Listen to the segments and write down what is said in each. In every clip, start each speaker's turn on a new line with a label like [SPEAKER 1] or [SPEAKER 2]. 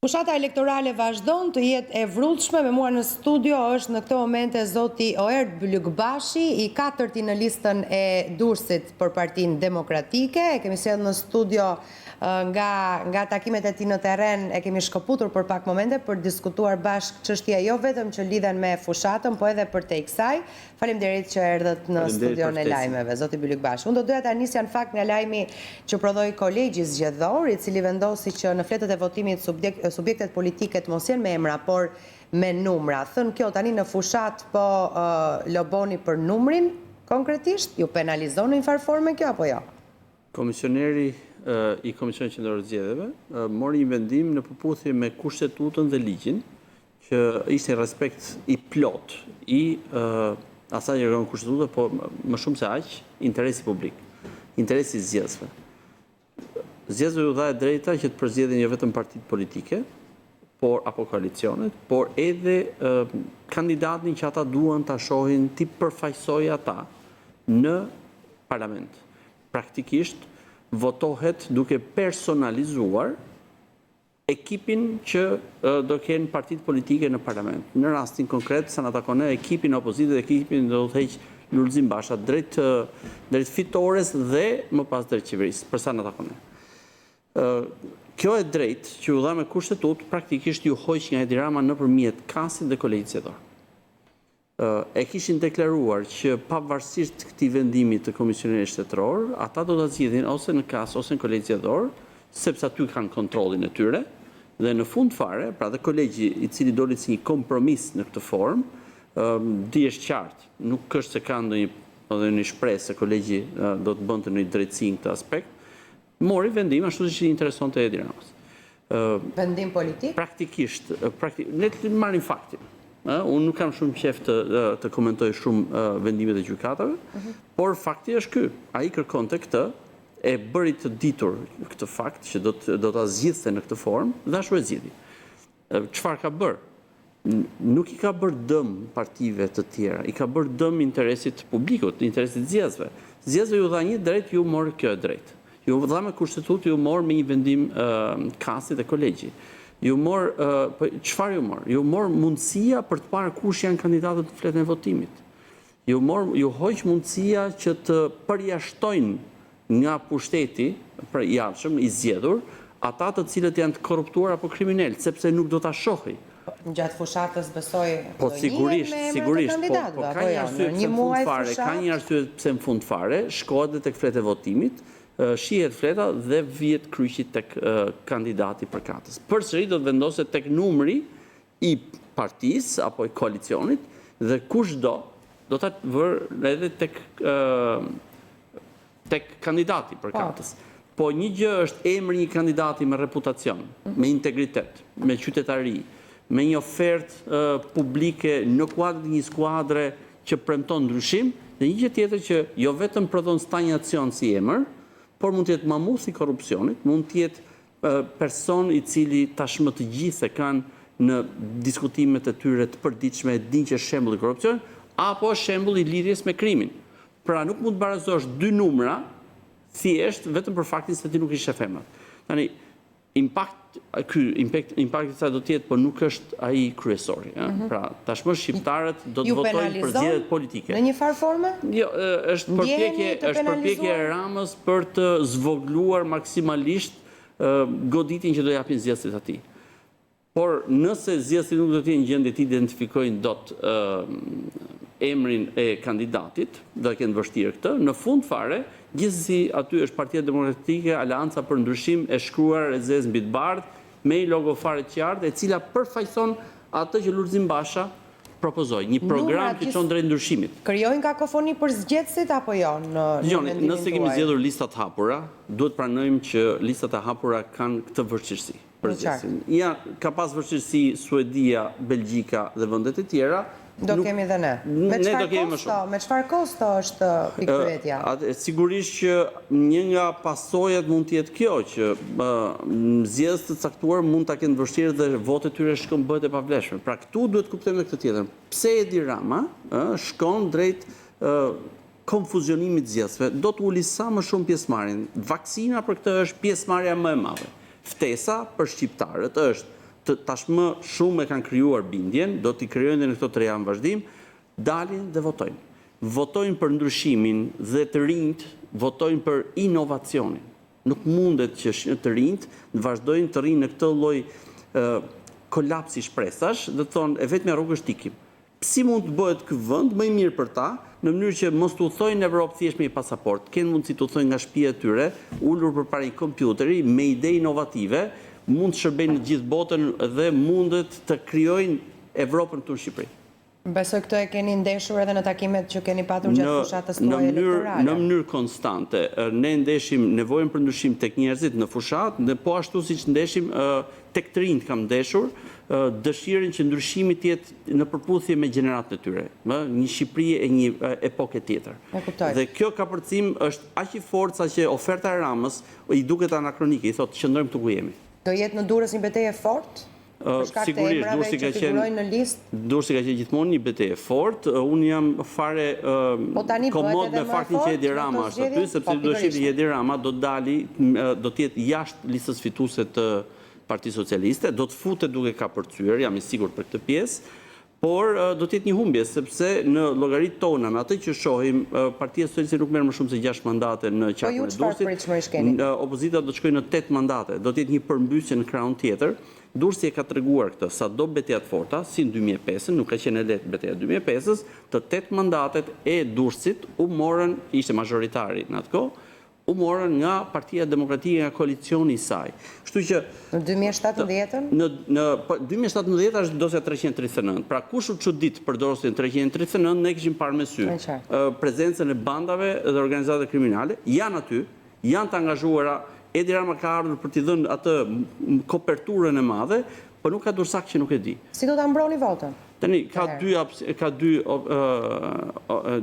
[SPEAKER 1] Fushata elektorale vazhdon të jetë e vrrullshme. Me mua në studio është në këtë momente zoti Oerd Bylykbashi, i katërti në listën e Durrësit për Partinë Demokratike. E kemi sjellë në studio nga takimet e tij në terren, e kemi shkëputur për pak momente për diskutuar bashkë çështje jo vetëm që lidhen me fushatën, po edhe përtej kësaj. Faleminderit që erdhët në studion e lajmeve, zoti Bylykbashi. Unë do doja ta nisja në fakt nga lajmi që prodhoi kolegji zgjedhor, i cili vendosi që në fletët e votimit subjektet politike të mos jenë me emra, por me numra. Thënë kjo tani në fushat po loboni për numrin konkretisht? Ju penalizon në një farë forme kjo apo jo?
[SPEAKER 2] Komisioneri i Komisionit Qendror të Zgjedhjeve mori një vendim në përputhje me kushtetutën dhe ligjin, që ishte respekt i plot i asaj që kërkon kushtetuta, po më shumë se aq, interesi publik, interesi i zgjedhësve. Zgjedhësve u dha e drejta që të përzgjedhin jo vetëm partitë politike, apo koalicionet, por edhe kandidatin që ata duan ta shohin ti përfaqësoj ata në parlament. Praktikisht votohet duke personalizuar ekipin që do kenë partitë politike në parlament. Në rastin konkret, sa na takon ekipin opozitës dhe ekipin do të heq Lulzim Basha drejt fitores dhe më pas drejt qeverisë, për sa na takon. Kjo e drejt që u dha me kushtetut, praktikisht ju hoq nga Edi Rama nëpërmjet Kasit dhe Kolegjit Zgjedhor. E kishin deklaruar që pavarësisht këtij vendimi të Komisionit Shtetëror, ata do ta zgjidhin ose në Kas ose në Kolegj Zgjedhor, sepse aty kanë kontrollin e tyre, dhe në fund fare, pra dhe kolegji i cili doli si një kompromis në këtë formë, dihesh qartë, nuk është se ka ndonjë shpresë se kolegji do të bënte në drejtësi në këtë aspekt, mori vendim ashtu siç i interesonte Edi Ramës.
[SPEAKER 1] Vendim politik?
[SPEAKER 2] Praktikisht, ne të marrim faktin. Unë nuk kam shumë qejf të komentoj shumë vendimet e gjykatave, por fakti është ky. Ai kërkonte këtë, e bëri të ditur këtë fakt që do ta zgjidhte në këtë formë, dhe ashtu e zgjidhi. Çfarë ka bërë? Nuk i ka bërë dëm partive të tjera, i ka bërë dëm interesit publikut, interesit zgjedhësve. Zgjedhësve ju dha një drejt, ju morë kjo e drejt. Ju dha me kushtetutë, ju morë me një vendim Kasit dhe Kolegji. Çfarë ju morë? Ju morë mundësia për të parë kush janë kandidatët në fletën e votimit. Ju hoq mundësia që të përjashtojnë nga pushteti për jashtëm i zgjedhur ata të cilët janë të korruptuar apo kriminal, sepse nuk do ta shohë.
[SPEAKER 1] Gjatë fushatës besoj
[SPEAKER 2] po sigurisht, po ka një arsye pse në fund fare shkohet tek fletë e votimit, shihet fleta dhe vihet kryqi tek kandidati përkatës. Përsëri do të vendoset tek numri i partisë apo i koalicionit dhe kushdo do ta vërë edhe tek kandidati përkatës. Po një gjë është emri një kandidati me reputacion, me integritet, me qytetari, me një ofertë publike në kuadër një skuadre që premton ndryshim, dhe një gjë tjetër që jo vetëm prodhon stagnacion si emër, por mund të jetë mamusi i korrupsionit, mund të jetë person i cili tashmë të gjithë kanë në diskutimet e tyre të përditshme dinë që është shembull i korrupsionit, apo shembull i lidhjes me krimin. Pra nuk mund të barazosh dy numra thjesht vetëm për faktin se ti nuk i sheh emrat. Tani impakti i saj do të jetë, por nuk është ai kryesori. Pra tashmë shqiptarët do të votojnë për zgjedhjet politike.
[SPEAKER 1] Në një farë forme?
[SPEAKER 2] Jo, është përpjekje e Ramës për të zvogluar maksimalisht goditin që do japin zgjedhësit atij. Por nëse zgjedhësit nuk do të jenë në gjendje të identifikojnë dot emrin e kandidatit, do të kenë vështirë këtë, në fund fare, gjithsesi aty është Partia Demokratike, Aleanca për Ndryshim e shkruar e zezë mbi të bardhë, me një logo fare të qartë, e cila përfaqëson atë që Lulzim Basha propozoi, një program që çon drejt ndryshimit.
[SPEAKER 1] Krijojnë kakofoni për zgjedhësit apo jo?
[SPEAKER 2] Nëse kemi zgjedhur listat hapura, duhet pranojmë që listat e hapura kanë këtë vështirësi. Ja, ka pas vështirësi Suedia, Belgjika dhe vendet e tjera.
[SPEAKER 1] Do kemi dhe ne. Me çfarë kosto është pikpyetja?
[SPEAKER 2] Sigurisht që një nga pasojat mund të jetë kjo, që zgjedhës të caktuar mund ta kenë vështirë dhe votet e tyre shkon bëhet e pavlefshme. Pra këtu duhet kuptojmë këtë tjetër. Pse Edi Rama shkon drejt konfuzionimit zgjedhësve, do të uli sa më shumë pjesëmarrjen. Vaksina për këtë është pjesëmarrja më e madhe. Ftesa për shqiptarët është tashmë shumë e kanë krijuar bindjen, do t'i krijojnë dhe në këto 3 javë vazhdim, dalin dhe votojnë. Votojnë për ndryshimin dhe të rinjt votojnë për inovacionin. Nuk mundet që të rinjt vazhdojnë të rinë në këtë lloj kolapsi shpresash dhe thonë e vetmja rrugë është ikim. Si mund të bëhet ky vend më i mirë për ta, në mënyrë që mos t'u thojnë në Evropë thjesht me një pasaport, kanë mundësi t'u thojnë nga shtëpia e tyre, ulur përpara një kompjuteri me ide inovative, mund të shërbejnë në gjithë botën dhe mundet të krijojnë Evropën këtu në Shqipëri.
[SPEAKER 1] Besoj këto e keni ndeshur edhe në takimet që keni patur gjatë fushatës tuaj elektorale.
[SPEAKER 2] Në mënyrë konstante, ne ndeshim nevojën për ndryshim tek njerëzit në fushat, dhe po ashtu siç ndeshim tek të rinjt kam ndeshur dëshirën që ndryshimi të jetë në përputhje me gjeneratën e tyre, një Shqipëri e një epoke tjetër. Dhe kjo kapërcim është aq i fortë sa që oferta e Ramës i duket anakronike, i thotë qëndrojmë këtu ku jemi.
[SPEAKER 1] Do jetë në Durrës një betejë e fortë?
[SPEAKER 2] Sigurisht, Durrësi ka qenë gjithmonë një betejë fort. Unë jam fare komod me faktin që Edi Rama është aty, sepse do shihni Edi Rama do të jetë jashtë listës fituese të Partisë Socialiste, do të futet duke ka përcyer, jam i sigurt për këtë pjesë, por do të jetë një humbje, sepse në llogaritë tona, me atë që shohim, Partia Socialiste nuk merr më shumë se 6 mandate në qarkun e Durrësit. Opozita do të shkojë në 8 mandate, do të jetë një përmbysje në krahun tjetër. Durrësi e ka treguar këtë, sa do betejat forta, si në 2005, nuk ka qenë lehtë betejat 2005-s, të 8 mandatet e Durrësit u morën, ishte majoritari në atë kohë, u morën nga Partia Demokratike, nga koalicioni i saj. Kështu që
[SPEAKER 1] në 2017-ën?
[SPEAKER 2] Në 2017 është dosja 339. Pra kush u çudit për dosjen 339, ne kishim parë me sy prezencën e bandave dhe organizatave kriminale, janë aty, janë të angazhuara. Edi Rama ka ardhur për t'i dhënë atë koperturën e madhe, por nuk ka dursak që nuk e di.
[SPEAKER 1] Si do ta mbroni votën?
[SPEAKER 2] Tani ka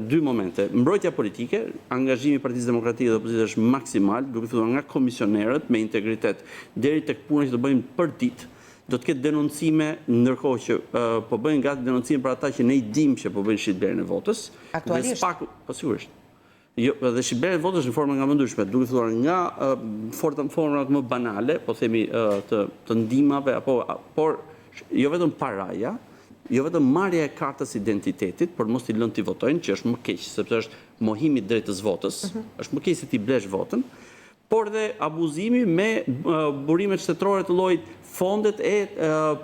[SPEAKER 2] dy momente. Mbrojtja politike, angazhimi i Partisë Demokratike dhe opozitës është maksimal, duke filluar nga komisionerët me integritet deri tek puna që do bëjmë për ditë. Do të ketë denoncime, ndërkohë që po bëjnë gati denoncime për ata që ne i dimë që po bëjnë shitblerjen e votës.
[SPEAKER 1] Aktualisht?
[SPEAKER 2] Po sigurisht. Jo, dhe shitblerja e votës në forma nga më ndryshme, duke filluar nga format më banale, po themi të ndihmave, por jo vetëm paraja, jo vetëm marrja e kartës identitetit, por mos t'i lënë t'i votojnë, që është më keq, sepse është mohimi i drejtës votës, është më keq se ti blesh votën, por dhe abuzimi me burimet shtetërore të llojit fondet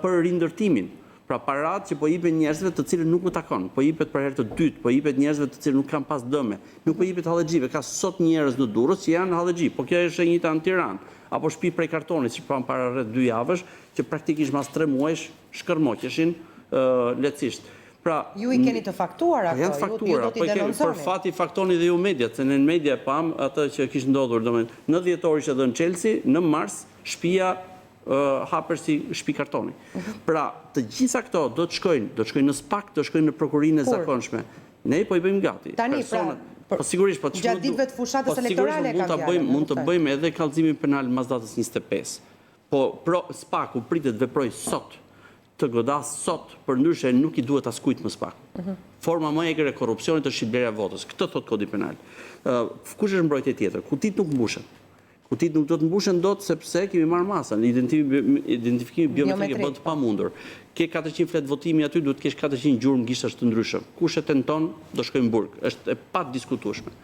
[SPEAKER 2] për rindërtimin. Pra parat që po jepet njerëzve të cilët nuk më takon, po jepet për herë të dytë, po jepet njerëzve të cilët nuk kanë pas dëme, nuk po jepet hallexhive. Ka sot njerëz në Durrës që janë hallexhi, po kjo është e njëjta në Tiranë, apo shtëpi prej kartonit, si para rreth 2 javësh, që praktikisht mas 3 muajsh shkërmoqeshin lehtësisht. Pra,
[SPEAKER 1] ju i keni të faktuar ato,
[SPEAKER 2] janë të faktuara, po për fat i faktoni dhe ju mediat, se në media pam atë që kishte ndodhur, domethënë, në dhjetor ishte dhënë Chelsea, në mars shtëpia hapër si shtëpi kartoni. Pra, të gjitha këto do të shkojnë në SPAK, do të shkojnë në prokurinë e zakonshme. Ne po i bëjmë gati.
[SPEAKER 1] Tani,
[SPEAKER 2] po sigurisht, po
[SPEAKER 1] gjatë ditëve të fushatës elektorale ka fjalën.
[SPEAKER 2] Mund të bëjmë edhe kallëzimin penal mbas datës 25. Po SPAK-u pritet veproj sot, të godas sot, përndryshe nuk i duhet askujt më SPAK. Forma më e egër e korrupsionit është shitblerja e votës. Këtë thot kodi penal. Kush është mbrojtja tjetër? Kutit nuk mbushen. Kutit nuk do të mbushen dot sepse kemi marrë masën. Identifikimi biometrik e bën të pamundur. Ke 400 flet votimi aty, duhet të kesh 400 gjurmë gishtash të ndryshëm. Kush e tenton, do shkojnë në burg. Është e padiskutueshme.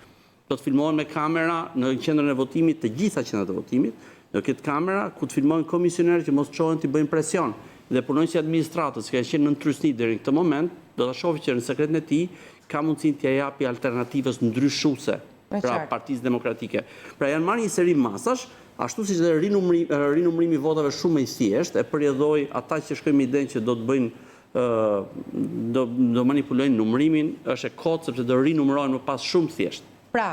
[SPEAKER 2] Do të filmohen me kamera në qendrën e votimit, të gjitha qendrat e votimit. Do ketë kamera ku të filmojnë komisionerë që mos çohen të bëjnë presion. Dhe punonjësi administratës që kanë qenë në trysni deri në këtë moment, do ta shohë që në sekretin e tij ka mundësinë t'ia japi alternativës ndryshuese. Pra Partisë Demokratike. Pra janë marrë një seri masash, ashtu siç dhe rinumërimi votave shumë i thjeshtë, e përjedhoi ata që shkojnë me idenë që do të bëjnë do manipulojnë numërimin, është e kotë sepse do rinumërohen më pas shumë thjesht.
[SPEAKER 1] Pra,